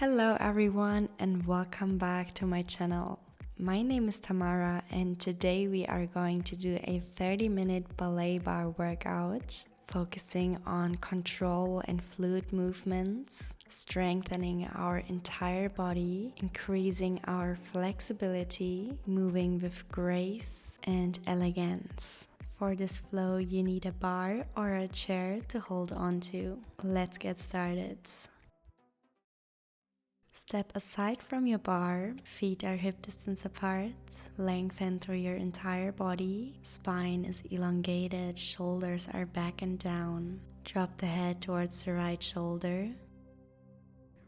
Hello everyone and welcome back to my channel. My name is Tamara and today we are going to do a 30-minute ballet bar workout focusing on control and fluid movements, strengthening our entire body, increasing our flexibility, moving with grace and elegance. For this flow, you need a bar or a chair to hold on to. Let's get started. Step aside from your bar, feet are hip distance apart, lengthen through your entire body, spine is elongated, shoulders are back and down. Drop the head towards the right shoulder,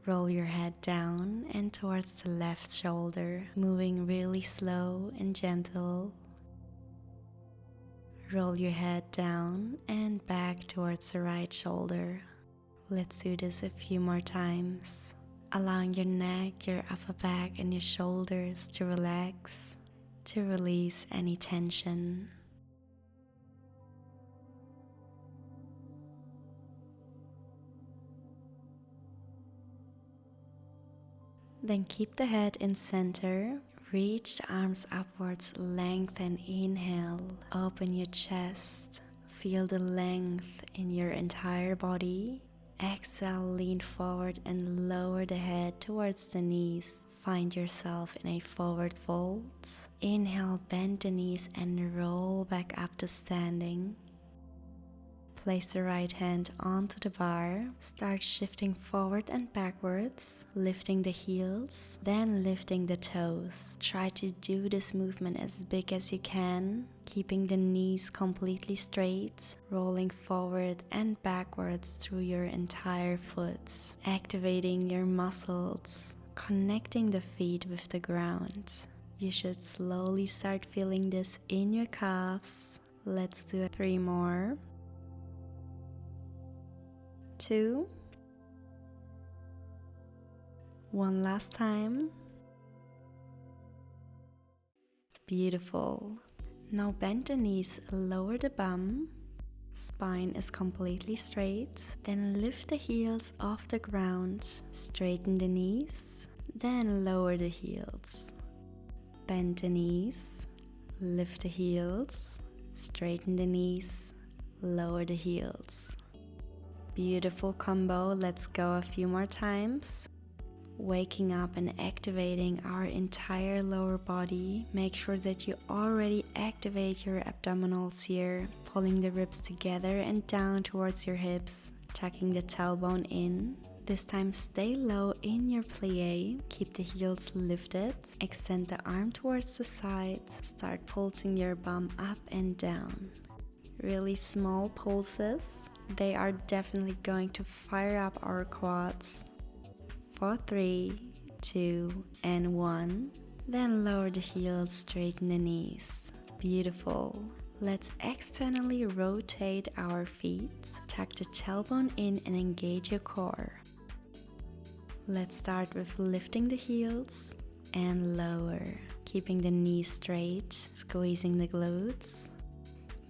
roll your head down and towards the left shoulder, moving really slow and gentle. Roll your head down and back towards the right shoulder. Let's do this a few more times. Allowing your neck, your upper back and your shoulders to relax, to release any tension. Then keep the head in center, reach the arms upwards, lengthen, inhale, open your chest, feel the length in your entire body. Exhale, lean forward and lower the head towards the knees. Find yourself in a forward fold. Inhale, bend the knees and roll back up to standing. Place the right hand onto the bar. Start shifting forward and backwards, lifting the heels, then lifting the toes. Try to do this movement as big as you can, keeping the knees completely straight, rolling forward and backwards through your entire foot, activating your muscles, connecting the feet with the ground. You should slowly start feeling this in your calves. Let's do 3 more. 2. 1 last time. Beautiful. Now bend the knees, lower the bum. Spine is completely straight. Then lift the heels off the ground. Straighten the knees. Then lower the heels. Bend the knees. Lift the heels. Straighten the knees. Lower the heels. Beautiful combo. Let's go a few more times. Waking up and activating our entire lower body. Make sure that you already activate your abdominals here, pulling the ribs together and down towards your hips, tucking the tailbone in. This time stay low in your plie, keep the heels lifted, extend the arm towards the side, start pulsing your bum up and down. Really small pulses. They are definitely going to fire up our quads. For 3, 2, and 1. Then lower the heels, straighten the knees. Beautiful. Let's externally rotate our feet. Tuck the tailbone in and engage your core. Let's start with lifting the heels and lower. Keeping the knees straight, squeezing the glutes.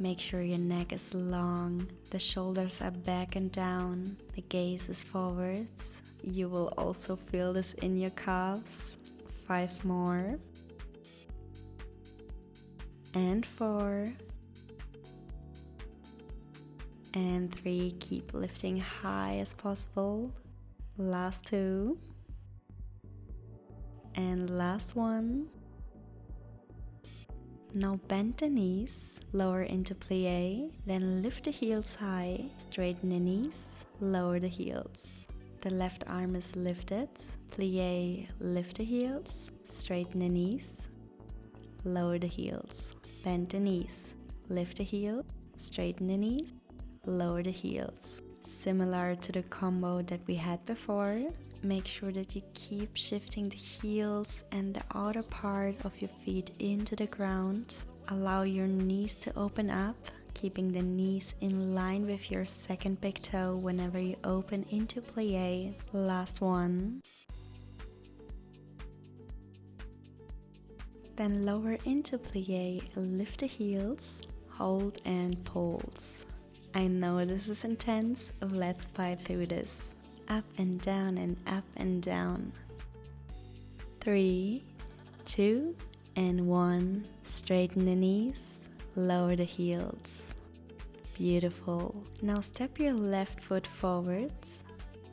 Make sure your neck is long, the shoulders are back and down, the gaze is forwards. You will also feel this in your calves. 5 more. And 4. And 3. Keep lifting high as possible. Last 2. And last 1. Now bend the knees, lower into plie, then lift the heels high, straighten the knees, lower the heels. The left arm is lifted, plie, lift the heels, straighten the knees, lower the heels. Bend the knees, lift the heel, straighten the knees, lower the heels. Similar to the combo that we had before, make sure that you keep shifting the heels and the outer part of your feet into the ground. Allow your knees to open up, keeping the knees in line with your second big toe whenever you open into plie. Last 1. Then lower into plie, lift the heels, hold and pulse. I know this is intense, let's fight through this. Up and down and up and down. 3, 2, and 1. Straighten the knees, lower the heels. Beautiful. Now step your left foot forwards,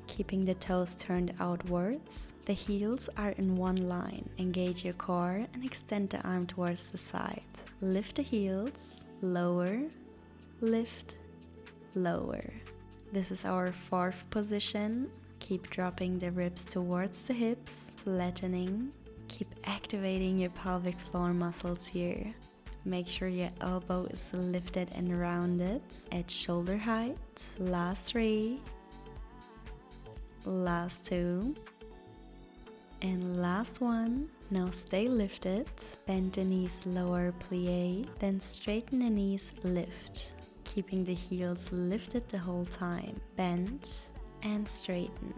keeping the toes turned outwards. The heels are in one line. Engage your core and extend the arm towards the side. Lift the heels, lower, lift, lower. This is our 4th position. Keep dropping the ribs towards the hips, flattening. Keep activating your pelvic floor muscles here. Make sure your elbow is lifted and rounded at shoulder height. Last 3. Last 2. And last 1. Now stay lifted. Bend the knees, lower, plie. Then straighten the knees, lift. Keeping the heels lifted the whole time. Bend and straighten.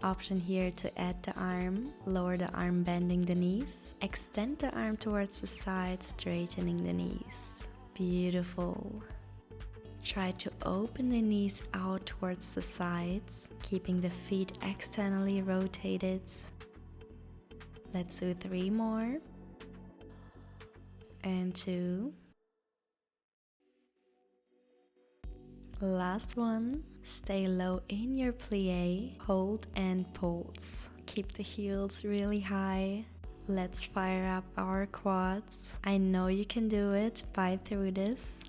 Option here to add the arm. Lower the arm, bending the knees. Extend the arm towards the side, straightening the knees. Beautiful. Try to open the knees out towards the sides, keeping the feet externally rotated. Let's do 3 more. And 2. Last one. Stay low in your plie, hold and pulse. Keep the heels really high. Let's fire up our quads. I know you can do it. Fight through this.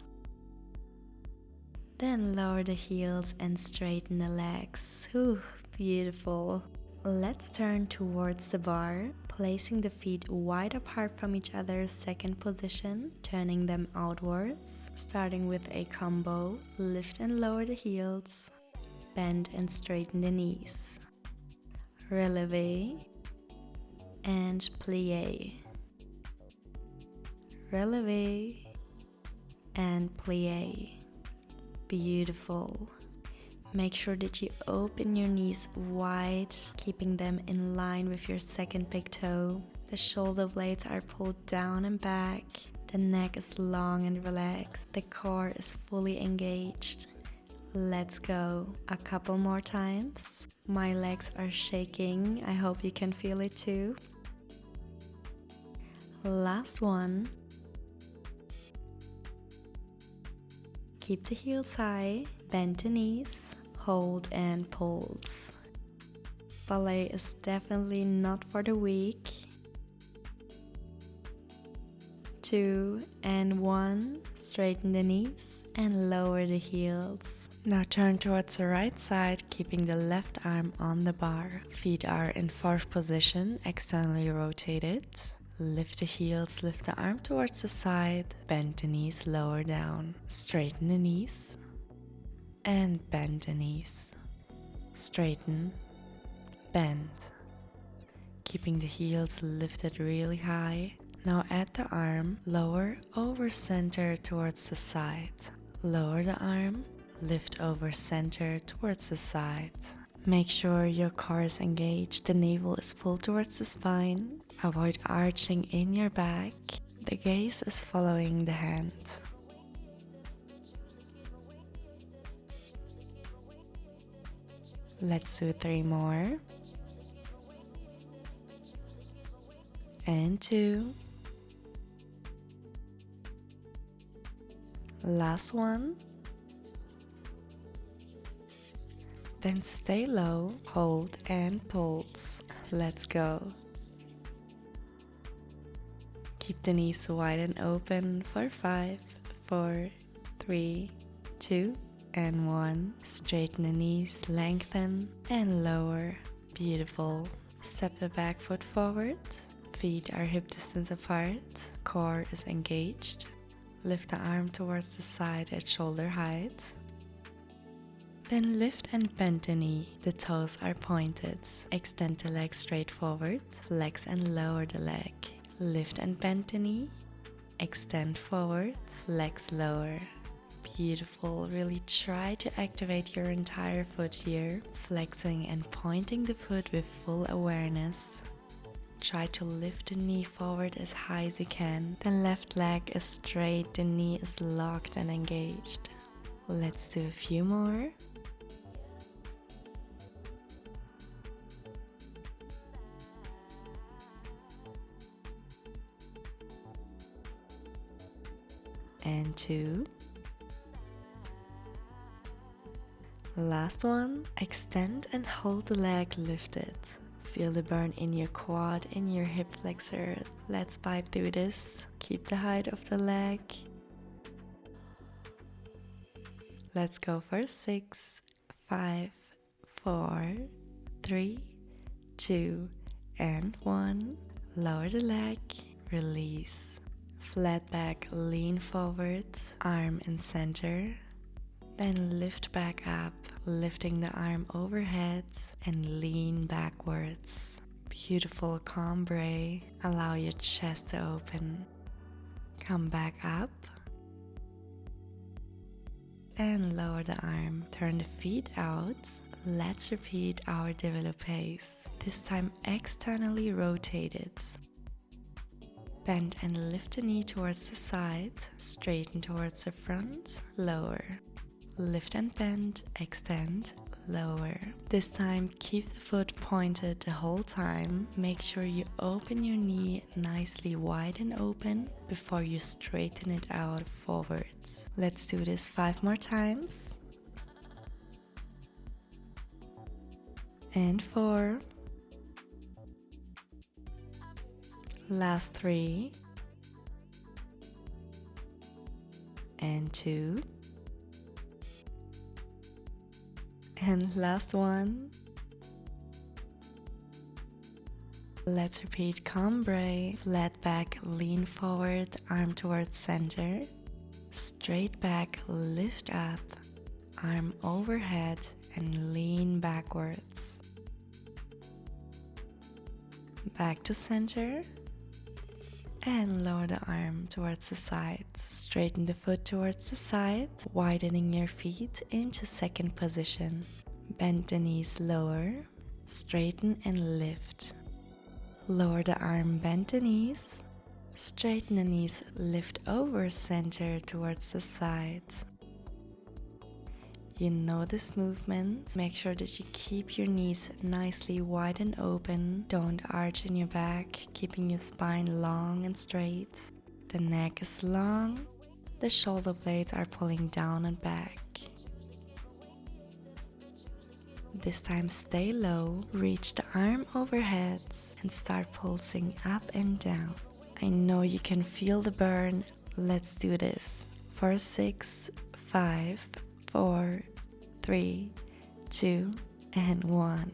Then lower the heels and straighten the legs. Whew, beautiful. Let's turn towards the bar, placing the feet wide apart from each other, second position, turning them outwards, starting with a combo. Lift and lower the heels, bend and straighten the knees. Releve and plie. Releve and plie. Beautiful. Make sure that you open your knees wide, keeping them in line with your second big toe. The shoulder blades are pulled down and back. The neck is long and relaxed. The core is fully engaged. Let's go. A couple more times. My legs are shaking. I hope you can feel it too. Last one. Keep the heels high. Bend the knees. Hold and pulse. Ballet is definitely not for the weak. 2 and 1. Straighten the knees and lower the heels. Now turn towards the right side, keeping the left arm on the bar. Feet are in 4th position, externally rotated. Lift the heels, lift the arm towards the side. Bend the knees, lower down. Straighten the knees. And bend the knees. Straighten, bend. Keeping the heels lifted really high. Now add the arm, lower over center towards the side. Lower the arm, lift over center towards the side. Make sure your core is engaged, the navel is pulled towards the spine. Avoid arching in your back. The gaze is following the hand. Let's do 3 more. And 2. Last one. Then stay low, hold and pulse. Let's go. Keep the knees wide and open for 5, 4, 3, 2, and 1. Straighten the knees, lengthen and lower. Beautiful. Step the back foot forward. Feet are hip distance apart. Core is engaged. Lift the arm towards the side at shoulder height. Then lift and bend the knee. The toes are pointed. Extend the leg straight forward. Flex and lower the leg. Lift and bend the knee. Extend forward. Flex, lower. Beautiful. Really try to activate your entire foot here, flexing and pointing the foot with full awareness. Try to lift the knee forward as high as you can. The left leg is straight, the knee is locked and engaged. Let's do a few more. and 2. Last one, extend and hold the leg lifted. Feel the burn in your quad, in your hip flexor. Let's bite through this. Keep the height of the leg. Let's go for 6, 5, 4, 3, 2, and 1. Lower the leg, release. Flat back, lean forward, arm in center. Then lift back up, lifting the arm overhead and lean backwards. Beautiful cambrai. Allow your chest to open. Come back up. And lower the arm. Turn the feet out. Let's repeat our développés. This time externally rotated. Bend and lift the knee towards the side. Straighten towards the front. Lower. Lift and bend, extend, lower. This time keep the foot pointed the whole time. Make sure you open your knee nicely wide and open before you straighten it out forwards. Let's do this 5 more times. And 4. Last 3. And 2. And last one. Let's repeat cambrai, flat back, lean forward, arm towards center. Straight back, lift up, arm overhead and lean backwards. Back to center. And lower the arm towards the sides. Straighten the foot towards the side, widening your feet into second position. Bend the knees lower, straighten and lift. Lower the arm, bend the knees. Straighten the knees, lift over center towards the sides. You know this movement. Make sure that you keep your knees nicely wide and open. Don't arch in your back, keeping your spine long and straight. The neck is long. The shoulder blades are pulling down and back. This time stay low, reach the arm overhead and start pulsing up and down. I know you can feel the burn. Let's do this. For 6, 5, 4, 3, 2, and 1.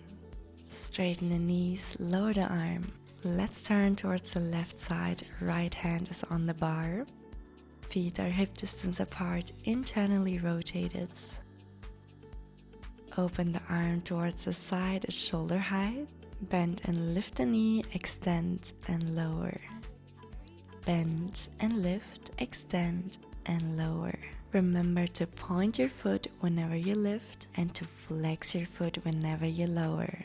Straighten the knees, lower the arm. Let's turn towards the left side. Right hand is on the bar. Feet are hip distance apart, internally rotated. Open the arm towards the side at shoulder height. Bend and lift the knee, extend and lower. Bend and lift, extend and lower. Remember to point your foot whenever you lift and to flex your foot whenever you lower.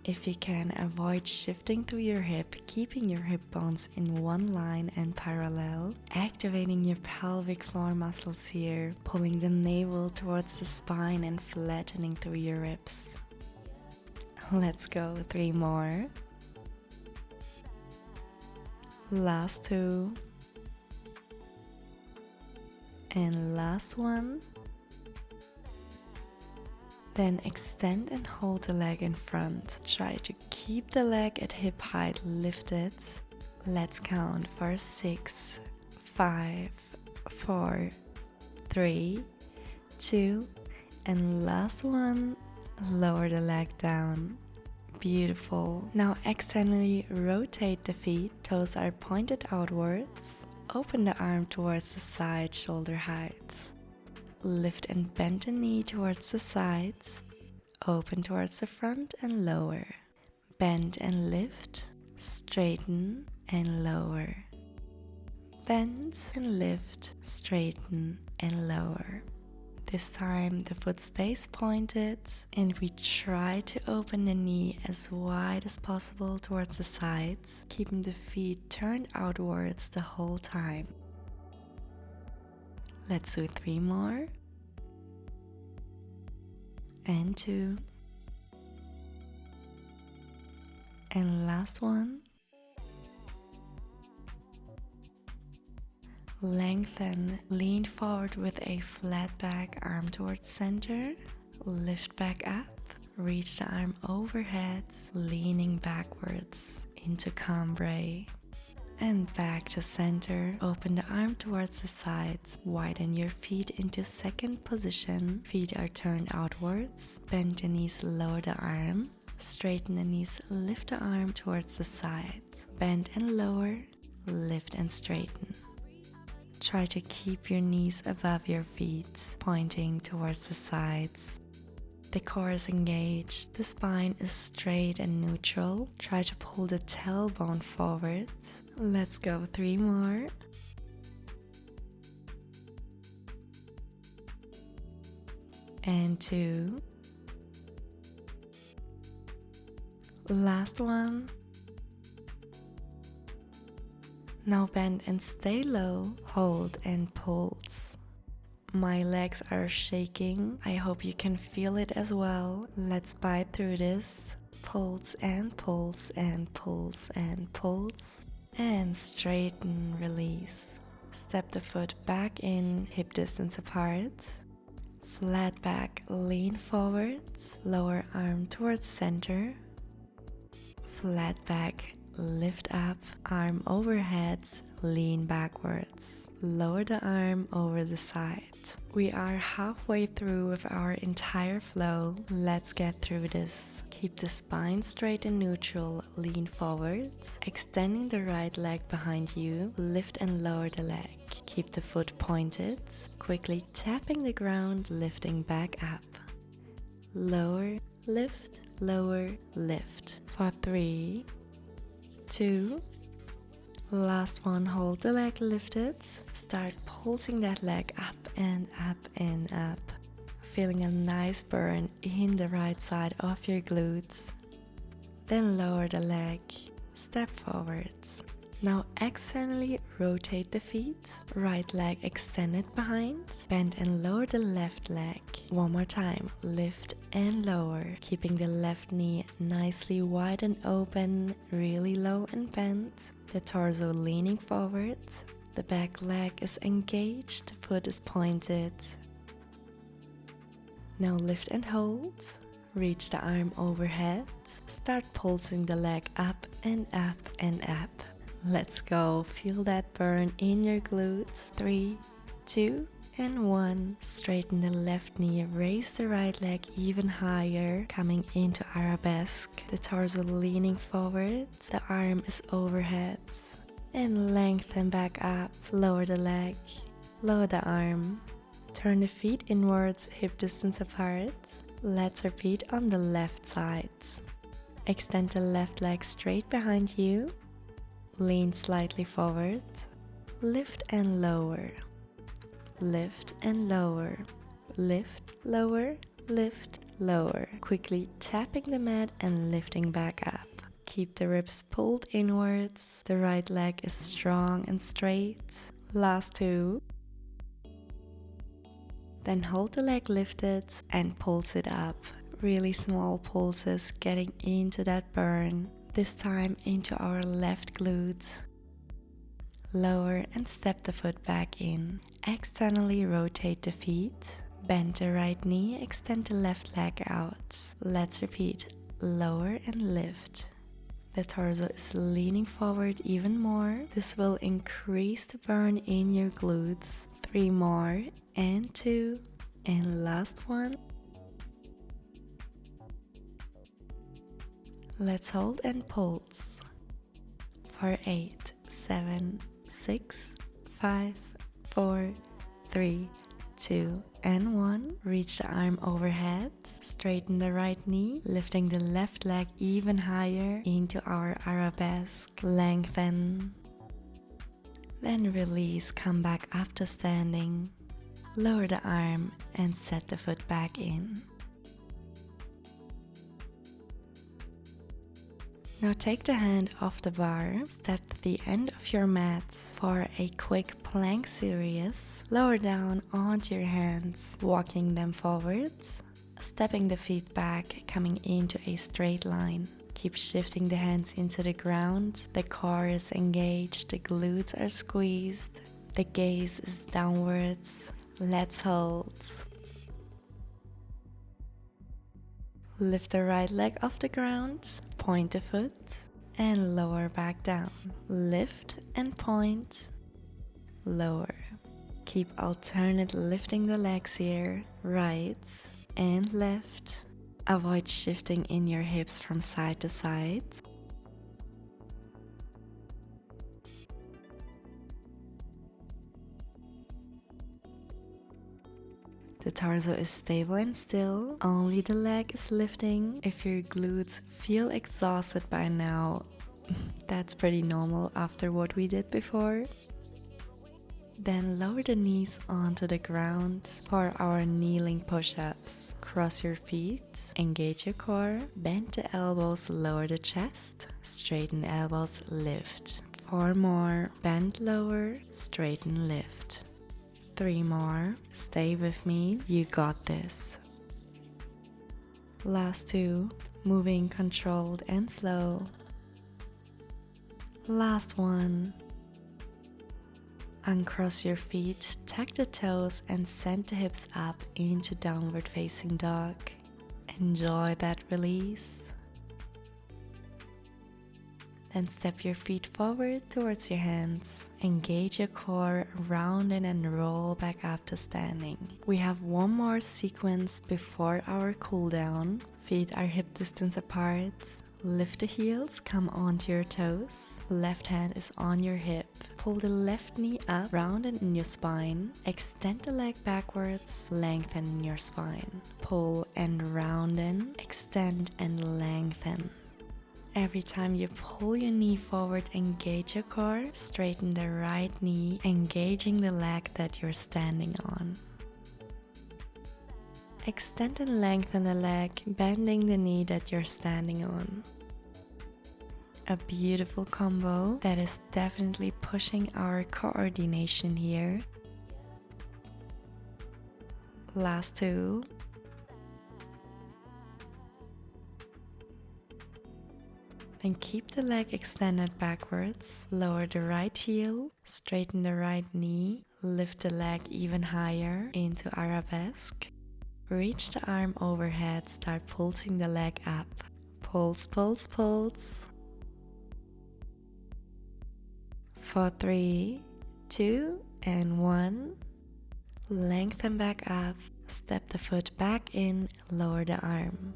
If you can, avoid shifting through your hip, keeping your hip bones in one line and parallel, activating your pelvic floor muscles here, pulling the navel towards the spine and flattening through your ribs. Let's go, 3 more. Last 2. And last one. Then extend and hold the leg in front. Try to keep the leg at hip height lifted. Let's count for 6, 5, 4, 3, 2, and last one. Lower the leg down. Beautiful. Now externally rotate the feet. Toes are pointed outwards. Open the arm towards the side, shoulder height. Lift and bend the knee towards the sides. Open towards the front and lower. Bend and lift. Straighten and lower. Bend and lift. Straighten and lower. This time the foot stays pointed and we try to open the knee as wide as possible towards the sides, keeping the feet turned outwards the whole time. Let's do 3 more. And 2. And last one. Lengthen, lean forward with a flat back, arm towards center, lift back up, reach the arm overhead, leaning backwards into cambrai. And back to center, open the arm towards the sides, widen your feet into second position, feet are turned outwards, bend the knees, lower the arm, straighten the knees, lift the arm towards the sides, bend and lower, lift and straighten. Try to keep your knees above your feet, pointing towards the sides. The core is engaged, the spine is straight and neutral. Try to pull the tailbone forward. Let's go 3 more. And 2. Last one. Now bend and stay low, hold and pulse. My legs are shaking. I hope you can feel it as well. Let's bite through this. Pulse and pulse and pulse and pulse. And straighten, release. Step the foot back in, hip distance apart. Flat back, lean forward. Lower arm towards center. Flat back, lift up, arm overhead, lean backwards. Lower the arm over the side. We are halfway through with our entire flow. Let's get through this. Keep the spine straight and neutral, lean forward. Extending the right leg behind you, lift and lower the leg. Keep the foot pointed. Quickly tapping the ground, lifting back up. Lower, lift, lower, lift. For 3, 2, last one, hold the leg lifted. Start pulsing that leg up and up and up. Feeling a nice burn in the right side of your glutes. Then lower the leg, step forwards. Now externally rotate the feet, right leg extended behind, bend and lower the left leg. One more time, lift and lower, keeping the left knee nicely wide and open, really low and bent. The torso leaning forward, the back leg is engaged, the foot is pointed. Now lift and hold, reach the arm overhead, start pulsing the leg up and up and up. Let's go, feel that burn in your glutes. 3, 2, and 1. Straighten the left knee, raise the right leg even higher, coming into arabesque. The torso leaning forward, the arm is overhead. And lengthen back up, lower the leg, lower the arm. Turn the feet inwards, hip distance apart. Let's repeat on the left side. Extend the left leg straight behind you. Lean slightly forward, lift and lower, lift and lower, lift, lower, lift, lower. Quickly tapping the mat and lifting back up. Keep the ribs pulled inwards, the right leg is strong and straight. Last 2. Then hold the leg lifted and pulse it up. Really small pulses getting into that burn. This time into our left glute. Lower and step the foot back in. Externally rotate the feet. Bend the right knee, extend the left leg out. Let's repeat. Lower and lift. The torso is leaning forward even more. This will increase the burn in your glutes. 3 more, and 2, and last one. Let's hold and pulse. For 8, 7, 6, 5, 4, 3, 2, and 1. Reach the arm overhead. Straighten the right knee, lifting the left leg even higher into our arabesque. Lengthen. Then release, come back up to standing. Lower the arm and set the foot back in. Now take the hand off the bar, step to the end of your mat for a quick plank series. Lower down onto your hands, walking them forwards, stepping the feet back, coming into a straight line. Keep shifting the hands into the ground, the core is engaged, the glutes are squeezed. The gaze is downwards. Let's hold. Lift the right leg off the ground, point the foot, and lower back down. Lift and point, lower. Keep alternate lifting the legs here, right and left. Avoid shifting in your hips from side to side. The torso is stable and still, only the leg is lifting. If your glutes feel exhausted by now, that's pretty normal after what we did before. Then lower the knees onto the ground for our kneeling push-ups. Cross your feet, engage your core, bend the elbows, lower the chest, straighten the elbows, lift. 4 more, bend lower, straighten, lift. 3 more, stay with me, you got this. Last 2, moving controlled and slow. Last 1. Uncross your feet, tuck the toes and send the hips up into downward facing dog. Enjoy that release. Then step your feet forward towards your hands. Engage your core, round in and roll back up to standing. We have one more sequence before our cool down. Feet are hip distance apart. Lift the heels, come onto your toes. Left hand is on your hip. Pull the left knee up, round in your spine. Extend the leg backwards, lengthen your spine. Pull and round in, extend and lengthen. Every time you pull your knee forward, engage your core, straighten the right knee, engaging the leg that you're standing on. Extend and lengthen the leg, bending the knee that you're standing on. A beautiful combo that is definitely pushing our coordination here. Last 2. Then keep the leg extended backwards, lower the right heel, straighten the right knee, lift the leg even higher into arabesque. Reach the arm overhead, start pulsing the leg up. Pulse, pulse, pulse. For 3, 2, and 1. Lengthen back up, step the foot back in, lower the arm.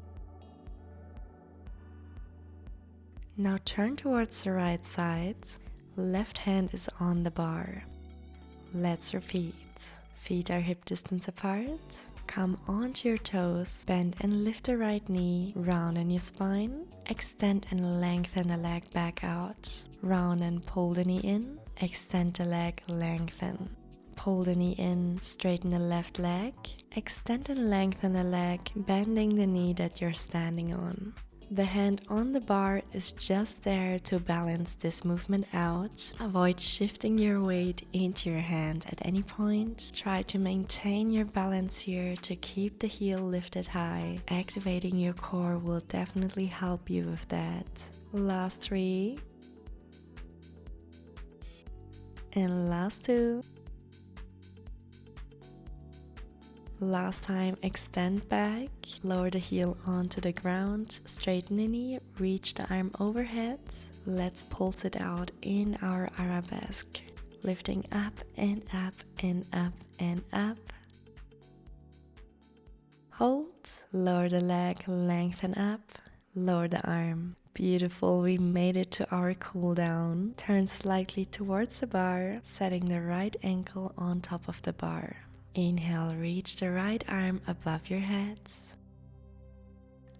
Now turn towards the right side, left hand is on the bar. Let's repeat. Feet are hip distance apart. Come onto your toes, bend and lift the right knee, round in your spine. Extend and lengthen the leg back out. Round and pull the knee in, extend the leg, lengthen. Pull the knee in, straighten the left leg. Extend and lengthen the leg, bending the knee that you're standing on. The hand on the bar is just there to balance this movement out. Avoid shifting your weight into your hand at any point. Try to maintain your balance here to keep the heel lifted high. Activating your core will definitely help you with that. Last 3. And last 2. Last time, extend back, lower the heel onto the ground, straighten the knee, reach the arm overhead. Let's pulse it out in our arabesque, lifting up and up and up and up. Hold, lower the leg, lengthen up, lower the arm. Beautiful, we made it to our cool down. Turn slightly towards the bar, setting the right ankle on top of the bar. Inhale, reach the right arm above your heads.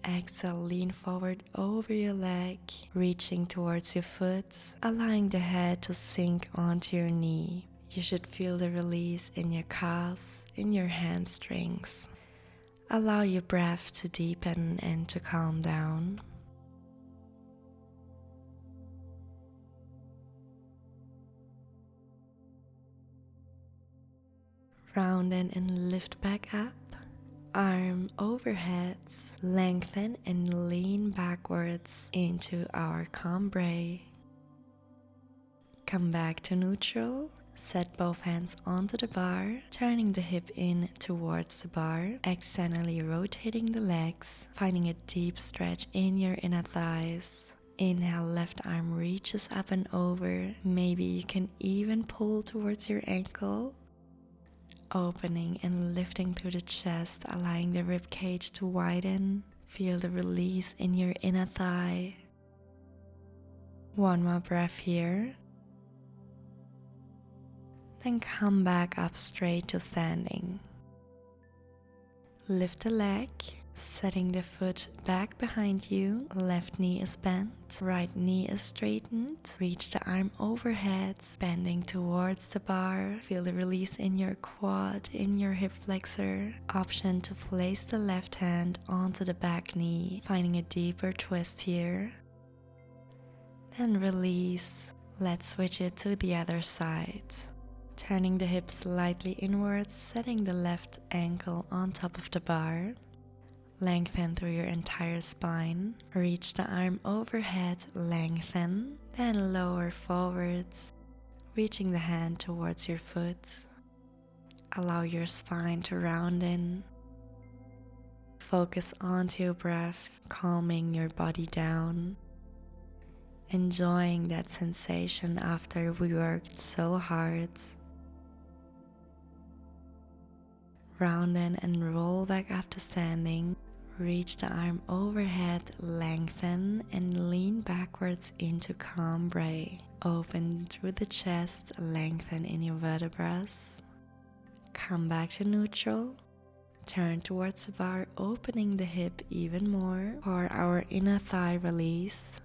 Exhale, lean forward over your leg, reaching towards your foot, allowing the head to sink onto your knee. You should feel the release in your calves, in your hamstrings. Allow your breath to deepen and to calm down. Round and lift back up, arm overhead, lengthen and lean backwards into our cambrai. Come back to neutral, Set both hands onto the bar, turning the hip in towards the bar, externally rotating the legs, finding a deep stretch in your inner thighs. Inhale, left arm reaches up and over. Maybe you can even pull towards your ankle. Opening and lifting through the chest, allowing the rib cage to widen. Feel the release in your inner thigh. One more breath here. Then come back up straight to standing. Lift the leg, setting the foot back behind you. Left knee is bent, right knee is straightened. Reach the arm overhead, bending towards the bar. Feel the release in your quad, in your hip flexor. Option to place the left hand onto the back knee, finding a deeper twist here. Then release. Let's switch it to the other side. Turning the hips slightly inwards, setting the left ankle on top of the bar. Lengthen through your entire spine. Reach the arm overhead, lengthen, then lower forwards, reaching the hand towards your foot. Allow your spine to round in. Focus onto your breath, calming your body down. Enjoying that sensation after we worked so hard. Round in and roll back up to standing. Reach the arm overhead, lengthen and lean backwards into cobra. Open through the chest, lengthen in your vertebrae. Come back to neutral. Turn towards the bar, opening the hip even more for our inner thigh release.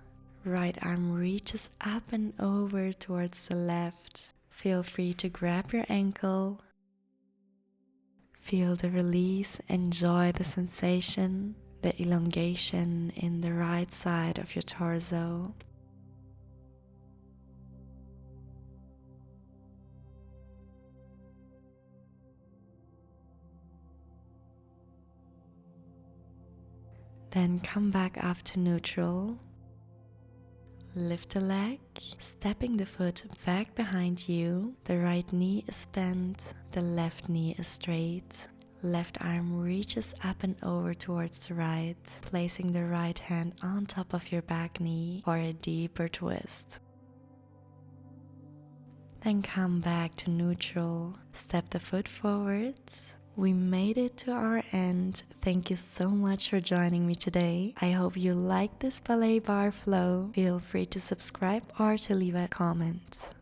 Right arm reaches up and over towards the left. Feel free to grab your ankle. Feel the release, enjoy the sensation, the elongation in the right side of your torso. Then come back up to neutral. Lift the leg, stepping the foot back behind you. The right knee is bent, the left knee is straight. Left arm reaches up and over towards the right, placing the right hand on top of your back knee for a deeper twist. Then come back to neutral. Step the foot forwards. We made it to our end. Thank you so much for joining me today. I hope you liked this ballet bar flow. Feel free to subscribe or to leave a comment.